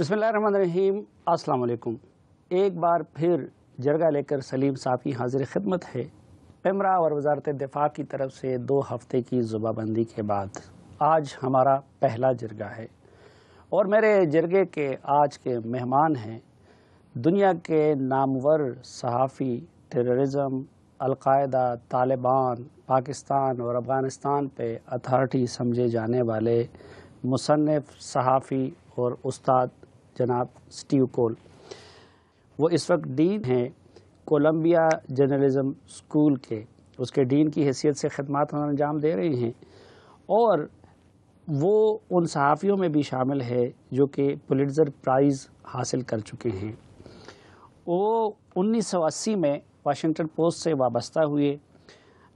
बिस्मिल्लाहिर्रहमानिर्रहीम, अस्सलाम वालेकुम। एक बार फिर जरगा लेकर सलीम साहब की हाजिर खिदमत है। पिमरा और वजारत दिफा की तरफ से 2 हफ्ते की ज़ुबाबंदी के बाद आज हमारा पहला जरगा है और मेरे जरगे के आज के मेहमान हैं दुनिया के नामवर सहाफ़ी, टेररिज़म, अलकायदा, तालिबान, पाकिस्तान और अफ़गानिस्तान पे अथॉरिटी समझे जाने वाले मुसन्निफ़, सहाफ़ी और उस्ताद जनाब स्टीव कोल। वो इस वक्त डीन हैं कोलंबिया जर्नलिज़म स्कूल के, उसके डीन की हैसियत से खिदमत अंजाम दे रहे हैं और वो उन सहाफ़ियों में भी शामिल है जो कि पुलिट्ज़र प्राइज़ हासिल कर चुके हैं। वो 1980 में वाशिंगटन पोस्ट से वाबस्ता हुए।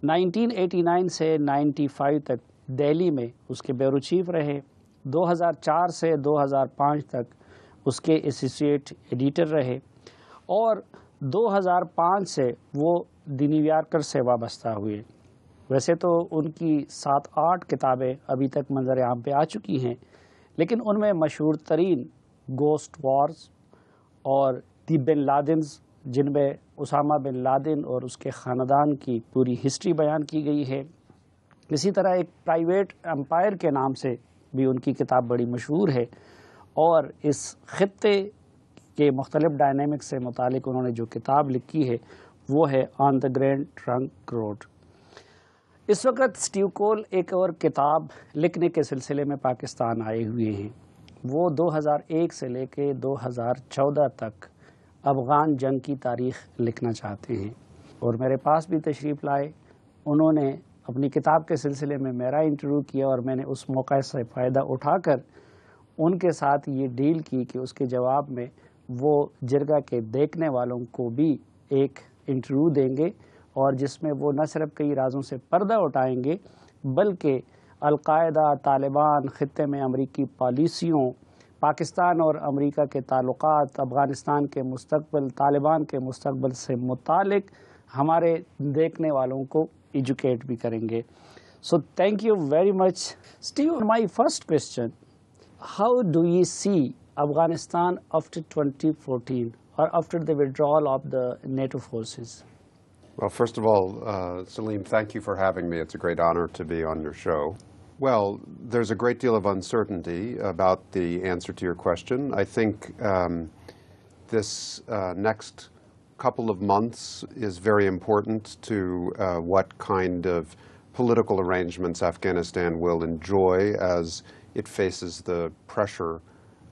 1989 से 95 तक दिल्ली में उसके ब्यूरो चीफ रहे। 2004 से 2005 तक उसके एसोसिएट एडिटर रहे और 2005 से वो द न्यू यॉर्कर से वाबस्ता हुए। वैसे तो उनकी 7-8 किताबें अभी तक मंजर आम पे आ चुकी हैं, लेकिन उनमें मशहूर तरीन गोस्ट वॉर्स और दी बिन लादेन्स, जिनमें उसामा बिन लादेन और उसके ख़ानदान की पूरी हिस्ट्री बयान की गई है। इसी तरह एक प्राइवेट एम्पायर के नाम से भी उनकी किताब बड़ी मशहूर है और इस खित्ते के मुख्तलिफ डायनेमिक्स से मुतालिक उन्होंने जो किताब लिखी है वो है on the grand trunk road. इस वक्त स्टीव कोल एक और किताब लिखने के सिलसिले में पाकिस्तान आए हुए हैं। वो 2001 से लेके 2014 तक अफ़गान जंग की तारीख़ लिखना चाहते हैं और मेरे पास भी तशरीफ़ लाए। उन्होंने अपनी किताब के सिलसिले में मेरा इंटरव्यू किया और मैंने उस मौके से फ़ायदा उठाकर उनके साथ ये डील की कि उसके जवाब में वो जिरगा के देखने वालों को भी एक इंटरव्यू देंगे और जिसमें वो न सिर्फ कई राज़ों से पर्दा उठाएंगे बल्कि अलकायदा, तालिबान, ख़ित्ते में अमरीकी पॉलिसियों, पाकिस्तान और अमरीका के ताल्लुकात, अफ़गानिस्तान के मुस्तक़बिल, तालिबान के मुस्तक़बिल से मुतालिक हमारे देखने वालों को एजुकेट भी करेंगे। So thank you very much. Steve, my first question, how do you see Afghanistan after 2014 or after the withdrawal of the NATO forces? Well, first of all, Salim, thank you for having me. It's a great honor to be on your show. Well, there's a great deal of uncertainty about the answer to your question. I think this next couple of months is very important to what kind of political arrangements Afghanistan will enjoy as it faces the pressure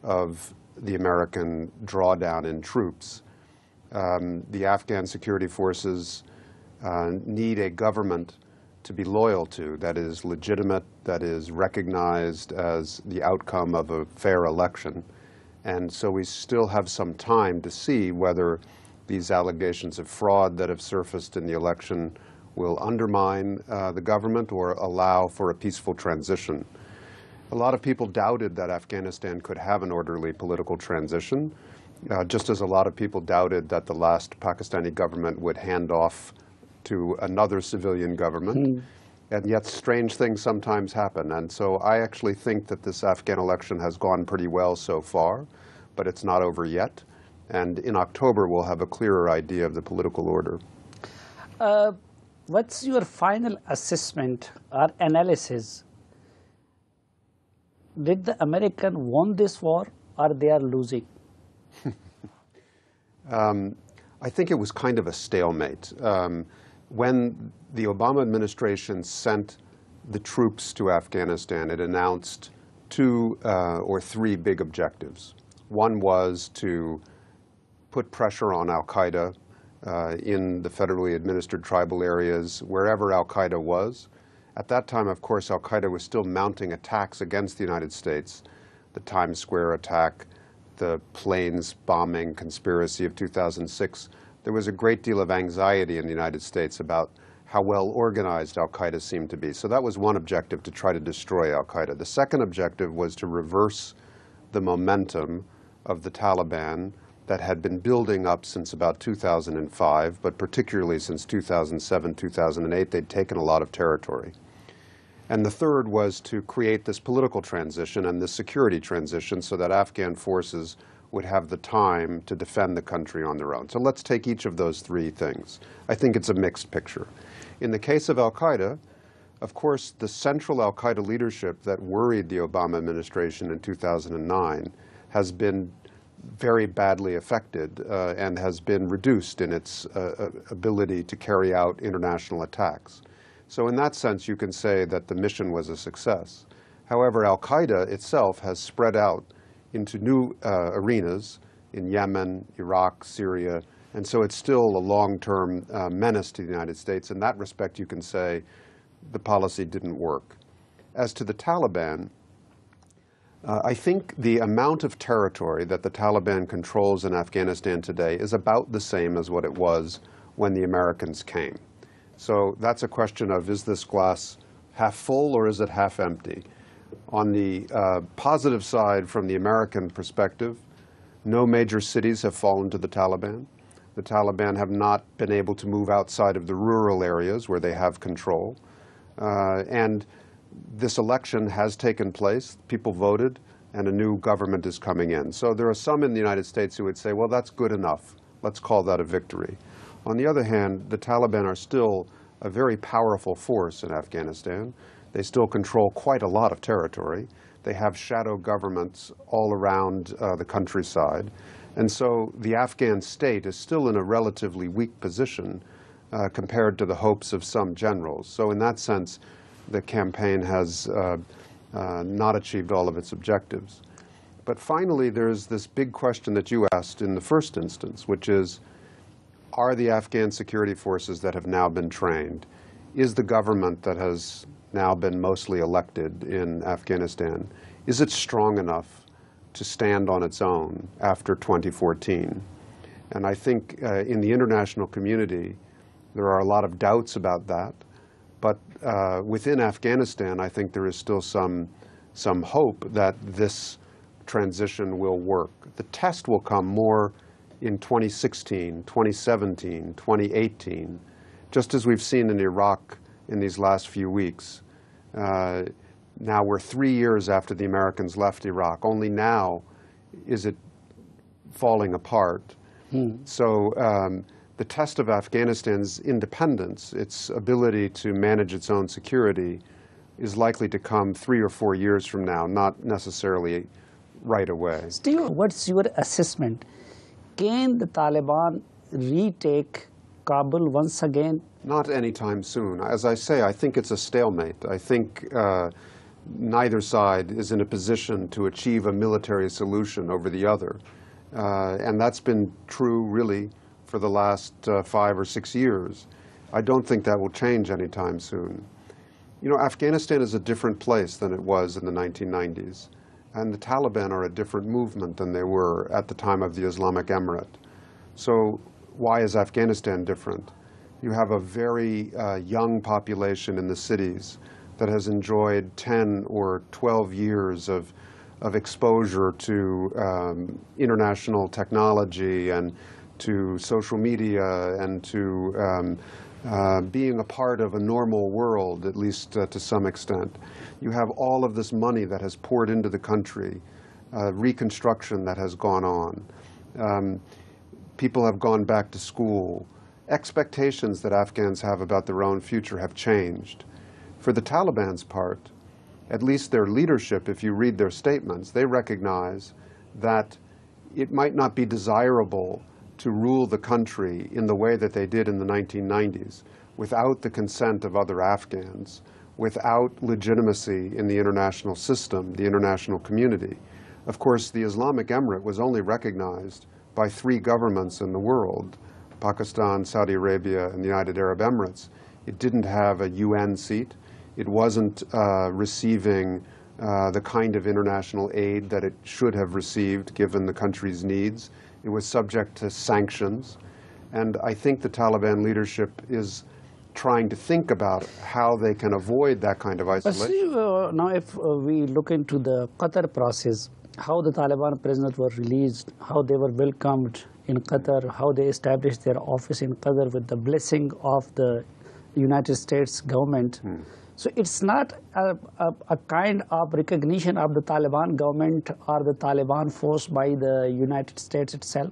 of the American drawdown in troops. The Afghan security forces need a government to be loyal to, that is legitimate, that is recognized as the outcome of a fair election. And so we still have some time to see whether these allegations of fraud that have surfaced in the election will undermine the government or allow for a peaceful transition. A lot of people doubted that Afghanistan could have an orderly political transition, just as a lot of people doubted that the last Pakistani government would hand off to another civilian government. And yet strange things sometimes happen. And so I actually think that this Afghan election has gone pretty well so far, but it's not over yet. And in October, we'll have a clearer idea of the political order. What's your final assessment or analysis? Did the Americans win this war or they are losing? I think it was kind of a stalemate. When the Obama administration sent the troops to Afghanistan, it announced 2 or 3 big objectives. One was to put pressure on al-Qaeda in the federally administered tribal areas, wherever al-Qaeda was. At that time, of course, al-Qaeda was still mounting attacks against the United States. The Times Square attack, the planes bombing conspiracy of 2006. There was a great deal of anxiety in the United States about how well organized al-Qaeda seemed to be. So that was one objective, to try to destroy al-Qaeda. The second objective was to reverse the momentum of the Taliban that had been building up since about 2005, but particularly since 2007, 2008, they'd taken a lot of territory. And the third was to create this political transition and this security transition so that Afghan forces would have the time to defend the country on their own. So let's take each of those three things. I think it's a mixed picture. In the case of al-Qaeda, of course, the central al-Qaeda leadership that worried the Obama administration in 2009 has been very badly affected and has been reduced in its ability to carry out international attacks. So in that sense, you can say that the mission was a success. However, al-Qaeda itself has spread out into new arenas in Yemen, Iraq, Syria, and so it's still a long-term menace to the United States. In that respect, you can say the policy didn't work. As to the Taliban, I think the amount of territory that the Taliban controls in Afghanistan today is about the same as what it was when the Americans came. So that's a question of, is this glass half full or is it half empty? On the positive side, from the American perspective, no major cities have fallen to the Taliban. The Taliban have not been able to move outside of the rural areas where they have control. And this election has taken place, people voted, and a new government is coming in. So there are some in the United States who would say, well, that's good enough. Let's call that a victory. On the other hand, the Taliban are still a very powerful force in Afghanistan. They still control quite a lot of territory. They have shadow governments all around the countryside. And so the Afghan state is still in a relatively weak position compared to the hopes of some generals. So in that sense, the campaign has not achieved all of its objectives. But finally, there's this big question that you asked in the first instance, which is, are the Afghan security forces that have now been trained, is the government that has now been mostly elected in Afghanistan, is it strong enough to stand on its own after 2014? And I think in the international community, there are a lot of doubts about that. But within Afghanistan, I think there is still some hope that this transition will work. The test will come more in 2016, 2017, 2018, just as we've seen in Iraq in these last few weeks. Now we're 3 years after the Americans left Iraq. Only now is it falling apart. So the test of Afghanistan's independence, its ability to manage its own security, is likely to come 3 or 4 years from now, not necessarily right away. Steve, what's your assessment? Can the Taliban retake Kabul once again? Not anytime soon. As I say, I think it's a stalemate. I think neither side is in a position to achieve a military solution over the other. And that's been true, really, for the last 5 or 6 years. I don't think that will change anytime soon. You know, Afghanistan is a different place than it was in the 1990s. And the Taliban are a different movement than they were at the time of the Islamic Emirate. So why is Afghanistan different? You have a very young population in the cities that has enjoyed 10 or 12 years of exposure to international technology and to social media and to being a part of a normal world, at least to some extent. You have all of this money that has poured into the country, reconstruction that has gone on. People have gone back to school. Expectations that Afghans have about their own future have changed. For the Taliban's part, at least their leadership, if you read their statements, they recognize that it might not be desirable to rule the country in the way that they did in the 1990s, without the consent of other Afghans, without legitimacy in the international system, the international community. Of course, the Islamic Emirate was only recognized by 3 governments in the world, Pakistan, Saudi Arabia, and the United Arab Emirates. It didn't have a UN seat. It wasn't receiving the kind of international aid that it should have received given the country's needs. It was subject to sanctions. And I think the Taliban leadership is trying to think about how they can avoid that kind of isolation. See, now if we look into the Qatar process, how the Taliban prisoners were released, how they were welcomed in Qatar, how they established their office in Qatar with the blessing of the United States government. So it's not a kind of recognition of the Taliban government or the Taliban force by the United States itself?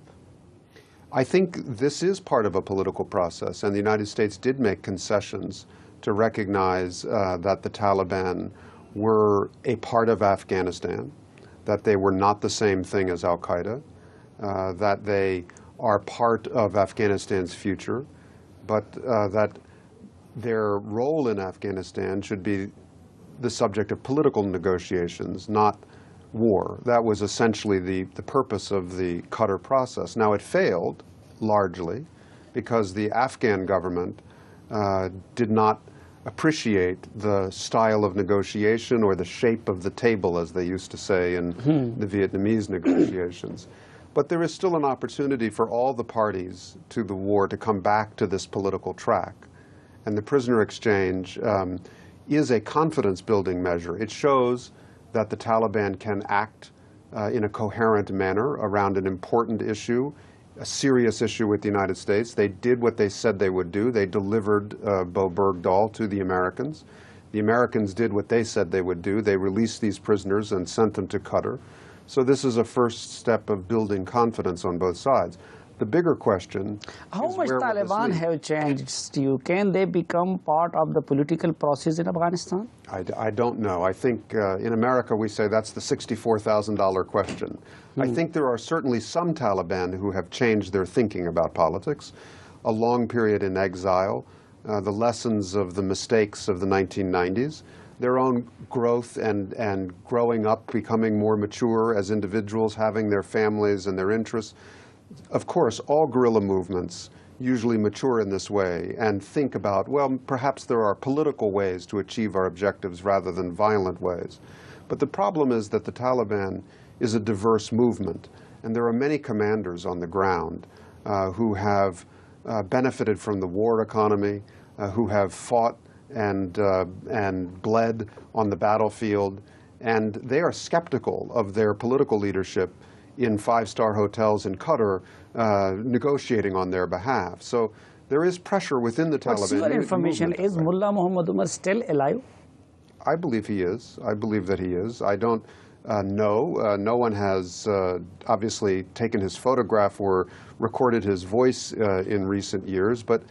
I think this is part of a political process, and the United States did make concessions to recognize that the Taliban were a part of Afghanistan, that they were not the same thing as al-Qaeda, that they are part of Afghanistan's future, but that their role in Afghanistan should be the subject of political negotiations, not war. That was essentially the purpose of the Qatar process. Now, it failed largely because the Afghan government did not appreciate the style of negotiation or the shape of the table, as they used to say in the Vietnamese negotiations. But there is still an opportunity for all the parties to the war to come back to this political track. And the prisoner exchange is a confidence-building measure. It shows that the Taliban can act in a coherent manner around an important issue, a serious issue with the United States. They did what they said they would do. They delivered Bo Bergdahl to the Americans. The Americans did what they said they would do. They released these prisoners and sent them to Qatar. So this is a first step of building confidence on both sides. The bigger question how is much where will this Taliban lead? have changed, Steve? Can they become part of the political process in Afghanistan? I don't know. I think in America we say that's the $64,000 question. I think there are certainly some Taliban who have changed their thinking about politics. A long period in exile, the lessons of the mistakes of the 1990s, their own growth and growing up, becoming more mature as individuals, having their families and their interests. Of course, all guerrilla movements usually mature in this way and think about, well, perhaps there are political ways to achieve our objectives rather than violent ways. But the problem is that the Taliban is a diverse movement, and there are many commanders on the ground who have benefited from the war economy, who have fought and bled on the battlefield, and they are skeptical of their political leadership in five-star hotels in Qatar negotiating on their behalf. So there is pressure within the Taliban. What's your information? Is Mullah Muhammad Umar still alive? I believe he is. I believe that he is. I don't know. No one has obviously taken his photograph or recorded his voice in recent years, but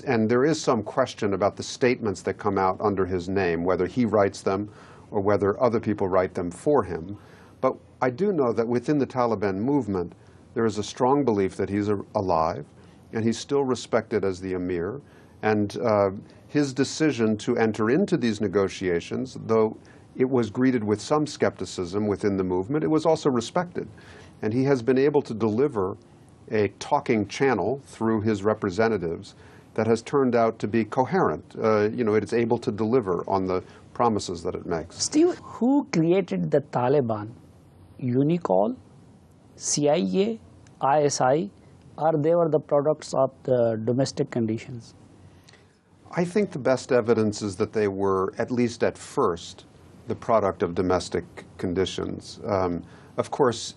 and there is some question about the statements that come out under his name, whether he writes them or whether other people write them for him. But I do know that within the Taliban movement, there is a strong belief that he's alive, and he's still respected as the emir. And his decision to enter into these negotiations, though it was greeted with some skepticism within the movement, it was also respected. And he has been able to deliver a talking channel through his representatives that has turned out to be coherent. It is able to deliver on the promises that it makes. Steve, who created the Taliban? Coll, CIA, ISI, or they were the products of the domestic conditions? I think the best evidence is that they were, at least at first, the product of domestic conditions. Of course,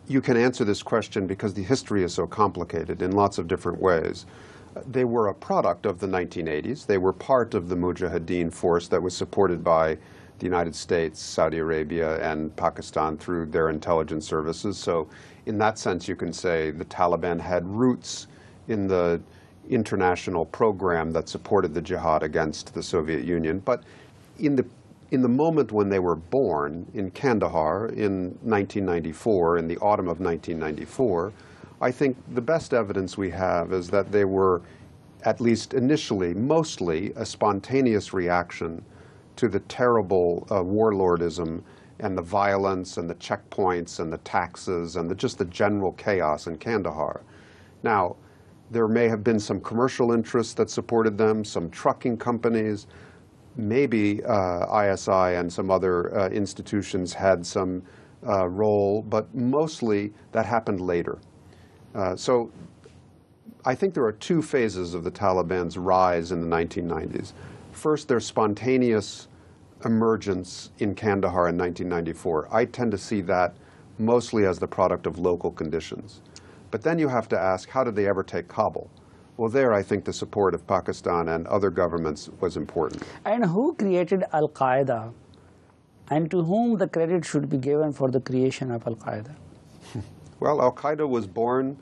you can answer this question because the history is so complicated in lots of different ways. They were a product of the 1980s. They were part of the Mujahideen force that was supported by the United States, Saudi Arabia, and Pakistan through their intelligence services. So in that sense, you can say the Taliban had roots in the international program that supported the jihad against the Soviet Union. But in the moment when they were born in Kandahar in 1994, in the autumn of 1994, I think the best evidence we have is that they were, at least initially, mostly a spontaneous reaction to the terrible warlordism and the violence and the checkpoints and the taxes and just the general chaos in Kandahar. Now, there may have been some commercial interests that supported them, some trucking companies, maybe ISI and some other institutions had some role, but mostly that happened later. So I think there are two phases of the Taliban's rise in the 1990s. First, their spontaneous emergence in Kandahar in 1994. I tend to see that mostly as the product of local conditions. But then you have to ask, how did they ever take Kabul? Well, there I think the support of Pakistan and other governments was important. And who created Al-Qaeda, and to whom the credit should be given for the creation of Al-Qaeda? Well, Al-Qaeda was born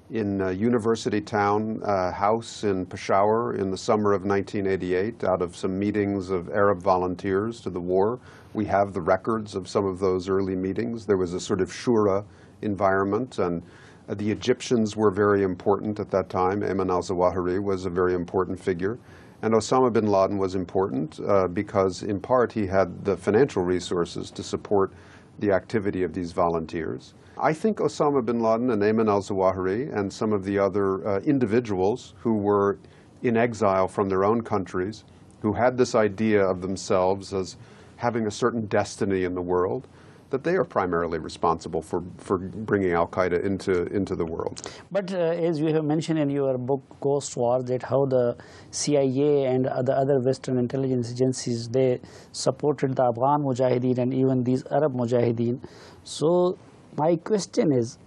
in a university town house in Peshawar in the summer of 1988 out of some meetings of Arab volunteers to the war. We have the records of some of those early meetings. There was a sort of shura environment, and the Egyptians were very important at that time. Ayman al-Zawahiri was a very important figure. And Osama bin Laden was important because, in part, he had the financial resources to support the activity of these volunteers. I think Osama bin Laden and Ayman al-Zawahiri and some of the other individuals who were in exile from their own countries, who had this idea of themselves as having a certain destiny in the world, that they are primarily responsible for bringing Al-Qaeda into the world. But as you have mentioned in your book, Ghost Wars, that how the CIA and the other Western intelligence agencies, they supported the Afghan Mujahideen and even these Arab Mujahideen. So my question is,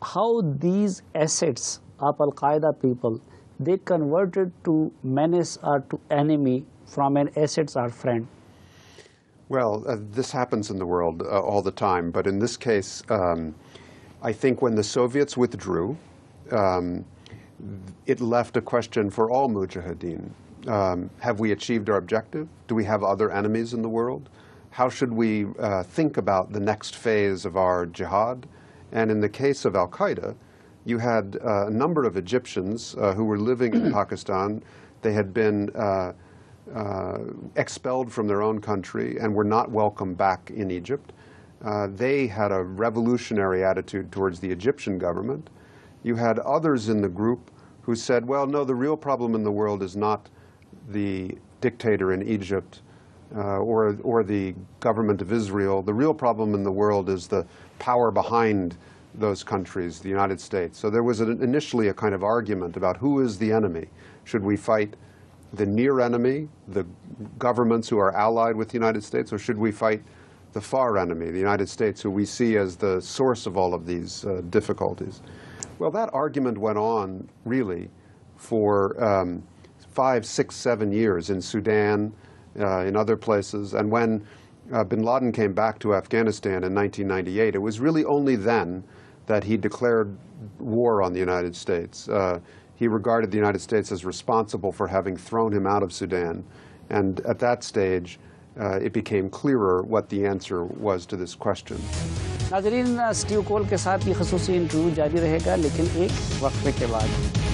how these assets of Al-Qaeda people, they converted to menace or to enemy from an assets or friend? Well, this happens in the world all the time, but in this case, I think when the Soviets withdrew, it left a question for all mujahideen. Have we achieved our objective? Do we have other enemies in the world? How should we think about the next phase of our jihad? And in the case of Al-Qaeda, you had a number of Egyptians who were living in Pakistan. They had been expelled from their own country and were not welcome back in Egypt. They had a revolutionary attitude towards the Egyptian government. You had others in the group who said, well, no, the real problem in the world is not the dictator in Egypt or the government of Israel. The real problem in the world is the power behind those countries, the United States. So there was initially a kind of argument about who is the enemy. Should we fight the near enemy, the governments who are allied with the United States, or should we fight the far enemy, the United States, who we see as the source of all of these difficulties? Well, that argument went on, really, for 5, 6, 7 years in Sudan, in other places. And when bin Laden came back to Afghanistan in 1998, it was really only then that he declared war on the United States. He regarded the United States as responsible for having thrown him out of Sudan. And at that stage, it became clearer what the answer was to this question. नाज़रीन, Steve कोल के साथ ये ख़ुसूसी interview जारी रहेगा, लेकिन एक वक्फे के बाद।